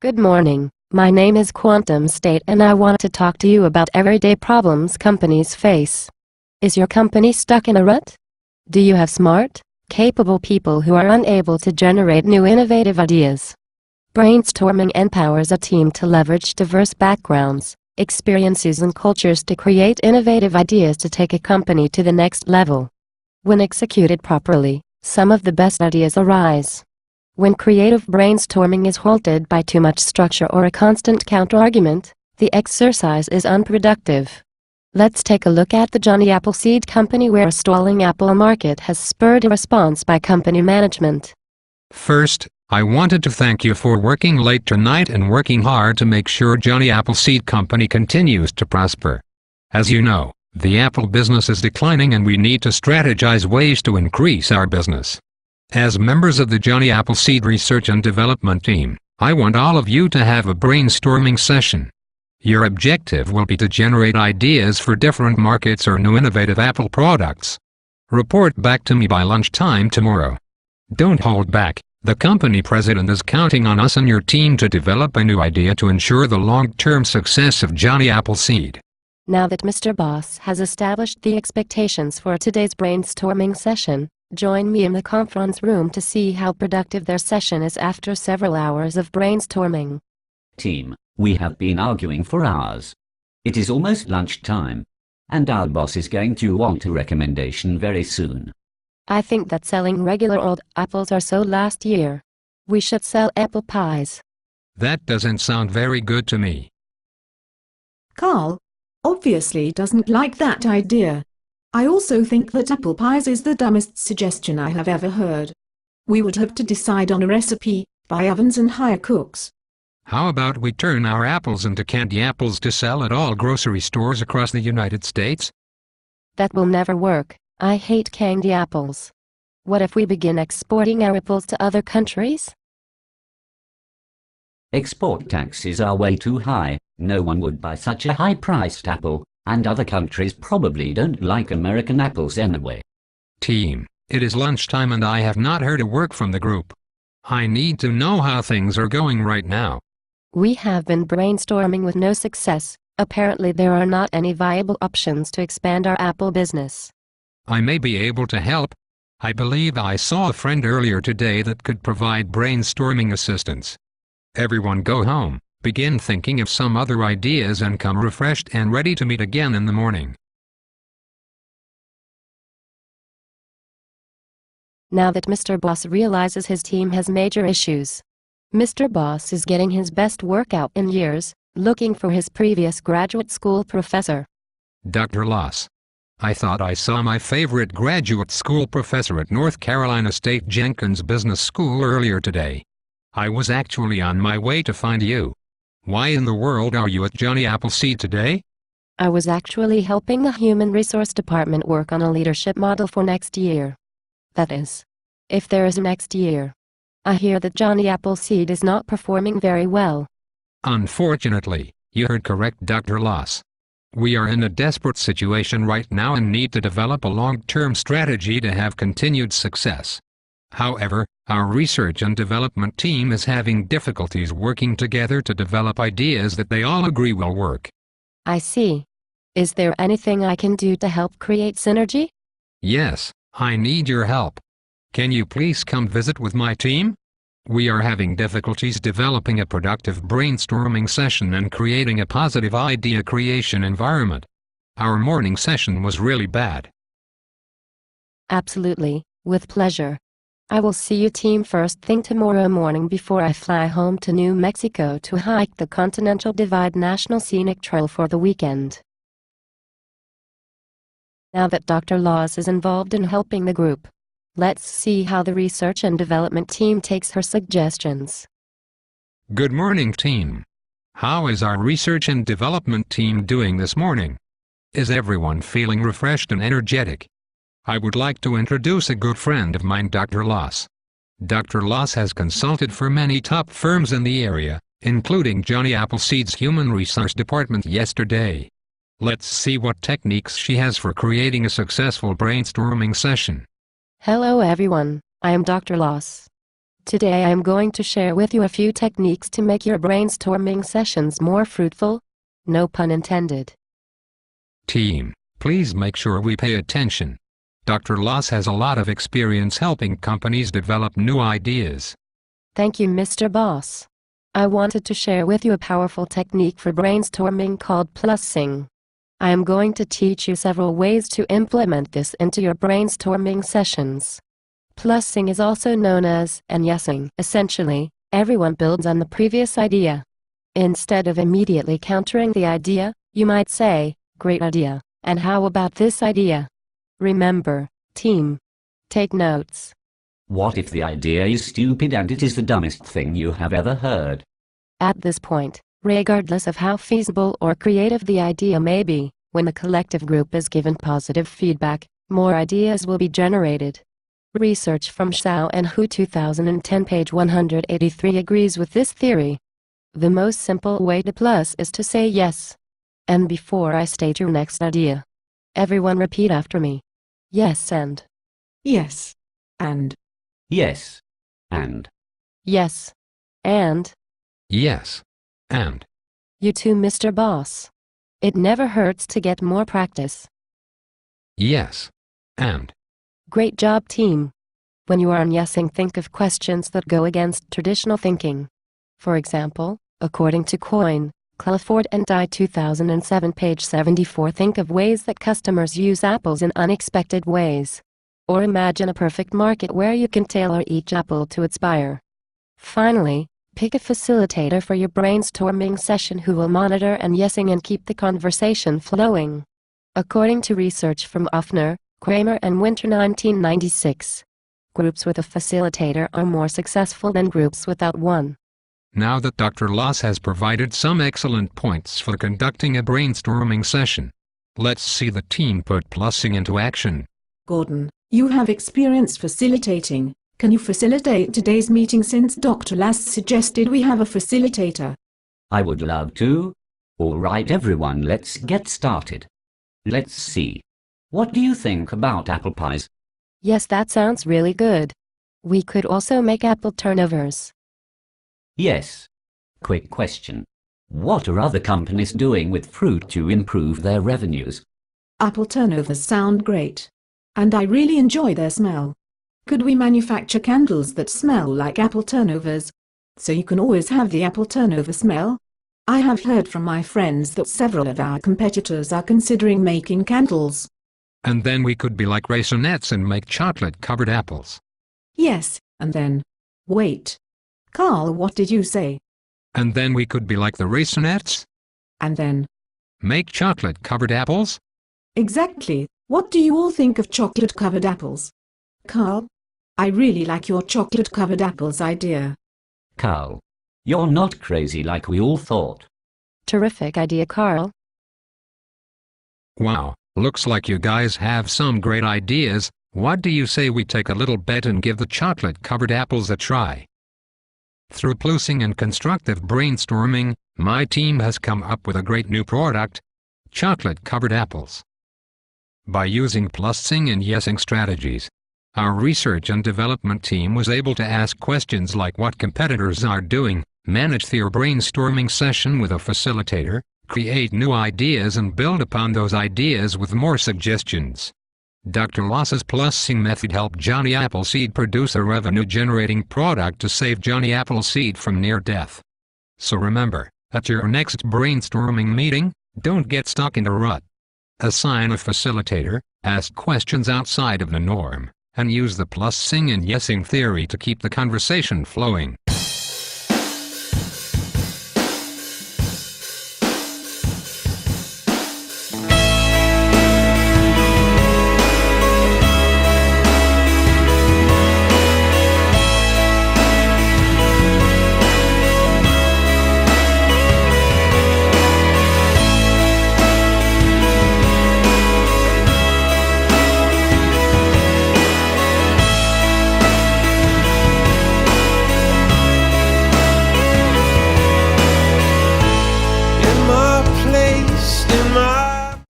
Good morning, my name is Quantum State and I want to talk to you about everyday problems companies face. Is your company stuck in a rut? Do you have smart, capable people who are unable to generate new innovative ideas? Brainstorming empowers a team to leverage diverse backgrounds, experiences and cultures to create innovative ideas to take a company to the next level. When executed properly, some of the best ideas arise. When creative brainstorming is halted by too much structure or a constant counter-argument, the exercise is unproductive. Let's take a look at the Johnny Appleseed Company, where a stalling apple market has spurred a response by company management. First, I wanted to thank you for working late tonight and working hard to make sure Johnny Appleseed Company continues to prosper. As you know, the apple business is declining and we need to strategize ways to increase our business. As members of the Johnny Appleseed Research and Development Team, I want all of you to have a brainstorming session. Your objective will be to generate ideas for different markets or new innovative apple products. Report back to me by lunchtime tomorrow. Don't hold back, the company president is counting on us and your team to develop a new idea to ensure the long-term success of Johnny Appleseed. Now that Mr. Boss has established the expectations for today's brainstorming session, join me in the conference room to see how productive their session is after several hours of brainstorming. Team, we have been arguing for hours. It is almost lunchtime, and our boss is going to want a recommendation very soon. I think that selling regular old apples are so last year. We should sell apple pies. That doesn't sound very good to me. Carl obviously doesn't like that idea. I also think that apple pies is the dumbest suggestion I have ever heard. We would have to decide on a recipe, buy ovens and hire cooks. How about we turn our apples into candy apples to sell at all grocery stores across the United States? That will never work. I hate candy apples. What if we begin exporting our apples to other countries? Export taxes are way too high. No one would buy such a high-priced apple, and other countries probably don't like American apples anyway. Team, it is lunchtime and I have not heard a word from the group. I need to know how things are going right now. We have been brainstorming with no success. Apparently there are not any viable options to expand our apple business. I may be able to help. I believe I saw a friend earlier today that could provide brainstorming assistance. Everyone go home, begin thinking of some other ideas and come refreshed and ready to meet again in the morning. Now that Mr. Boss realizes his team has major issues, Mr. Boss is getting his best workout in years, looking for his previous graduate school professor. Dr. Loss. I thought I saw my favorite graduate school professor at North Carolina State Jenkins Business School earlier today. I was actually on my way to find you. Why in the world are you at Johnny Appleseed today? I was actually helping the Human Resource Department work on a leadership model for next year. That is, if there is a next year. I hear that Johnny Appleseed is not performing very well. Unfortunately, you heard correct, Dr. Loss. We are in a desperate situation right now and need to develop a long-term strategy to have continued success. However, our research and development team is having difficulties working together to develop ideas that they all agree will work. I see. Is there anything I can do to help create synergy? Yes, I need your help. Can you please come visit with my team? We are having difficulties developing a productive brainstorming session and creating a positive idea creation environment. Our morning session was really bad. Absolutely, with pleasure. I will see you team first thing tomorrow morning before I fly home to New Mexico to hike the Continental Divide National Scenic Trail for the weekend. Now that Dr. Laws is involved in helping the group, let's see how the research and development team takes her suggestions. Good morning, team. How is our research and development team doing this morning? Is everyone feeling refreshed and energetic? I would like to introduce a good friend of mine, Dr. Loss. Dr. Loss has consulted for many top firms in the area, including Johnny Appleseed's Human Resource Department yesterday. Let's see what techniques she has for creating a successful brainstorming session. Hello everyone, I am Dr. Loss. Today I am going to share with you a few techniques to make your brainstorming sessions more fruitful. No pun intended. Team, please make sure we pay attention. Dr. Loss has a lot of experience helping companies develop new ideas. Thank you, Mr. Boss. I wanted to share with you a powerful technique for brainstorming called plussing. I am going to teach you several ways to implement this into your brainstorming sessions. Plussing is also known as and-yesing. Essentially, everyone builds on the previous idea. Instead of immediately countering the idea, you might say, "Great idea, and how about this idea?" Remember, team. Take notes. What if the idea is stupid and it is the dumbest thing you have ever heard? At this point, regardless of how feasible or creative the idea may be, when the collective group is given positive feedback, more ideas will be generated. Research from Xiao and Hu 2010 page 183 agrees with this theory. The most simple way to plus is to say yes. And before I state your next idea, everyone repeat after me. Yes and. Yes. And. Yes. And. Yes. And. Yes. And. You too, Mr. Boss. It never hurts to get more practice. Yes. And. Great job, team. When you are on-yesing, think of questions that go against traditional thinking. For example, according to Coyne, Clifford and Dye 2007 page 74, think of ways that customers use apples in unexpected ways. Or imagine a perfect market where you can tailor each apple to its buyer. Finally, pick a facilitator for your brainstorming session who will monitor and-yesing and keep the conversation flowing. According to research from Offner, Kramer and Winter 1996, groups with a facilitator are more successful than groups without one. Now that Dr. Loss has provided some excellent points for conducting a brainstorming session, let's see the team put plussing into action. Gordon, you have experience facilitating. Can you facilitate today's meeting since Dr. Lass suggested we have a facilitator? I would love to. All right, everyone, let's get started. Let's see. What do you think about apple pies? Yes, that sounds really good. We could also make apple turnovers. Yes. Quick question. What are other companies doing with fruit to improve their revenues? Apple turnovers sound great. And I really enjoy their smell. Could we manufacture candles that smell like apple turnovers? So you can always have the apple turnover smell? I have heard from my friends that several of our competitors are considering making candles. And then we could be like Raisinets and make chocolate-covered apples. Yes, and then... Wait. Carl, what did you say? And then we could be like the Raisinets? And then... Make chocolate-covered apples? Exactly. What do you all think of chocolate-covered apples? Carl? I really like your chocolate-covered apples idea. Carl, you're not crazy like we all thought. Terrific idea, Carl. Wow, looks like you guys have some great ideas. What do you say we take a little bet and give the chocolate-covered apples a try? Through plussing and constructive brainstorming, my team has come up with a great new product, chocolate-covered apples. By using plussing and yesing strategies, our research and development team was able to ask questions like what competitors are doing, manage their brainstorming session with a facilitator, create new ideas and build upon those ideas with more suggestions. Dr. Loss's plussing method helped Johnny Appleseed produce a revenue-generating product to save Johnny Appleseed from near death. So remember, at your next brainstorming meeting, don't get stuck in a rut. Assign a facilitator, ask questions outside of the norm, and use the plussing and yesing theory to keep the conversation flowing.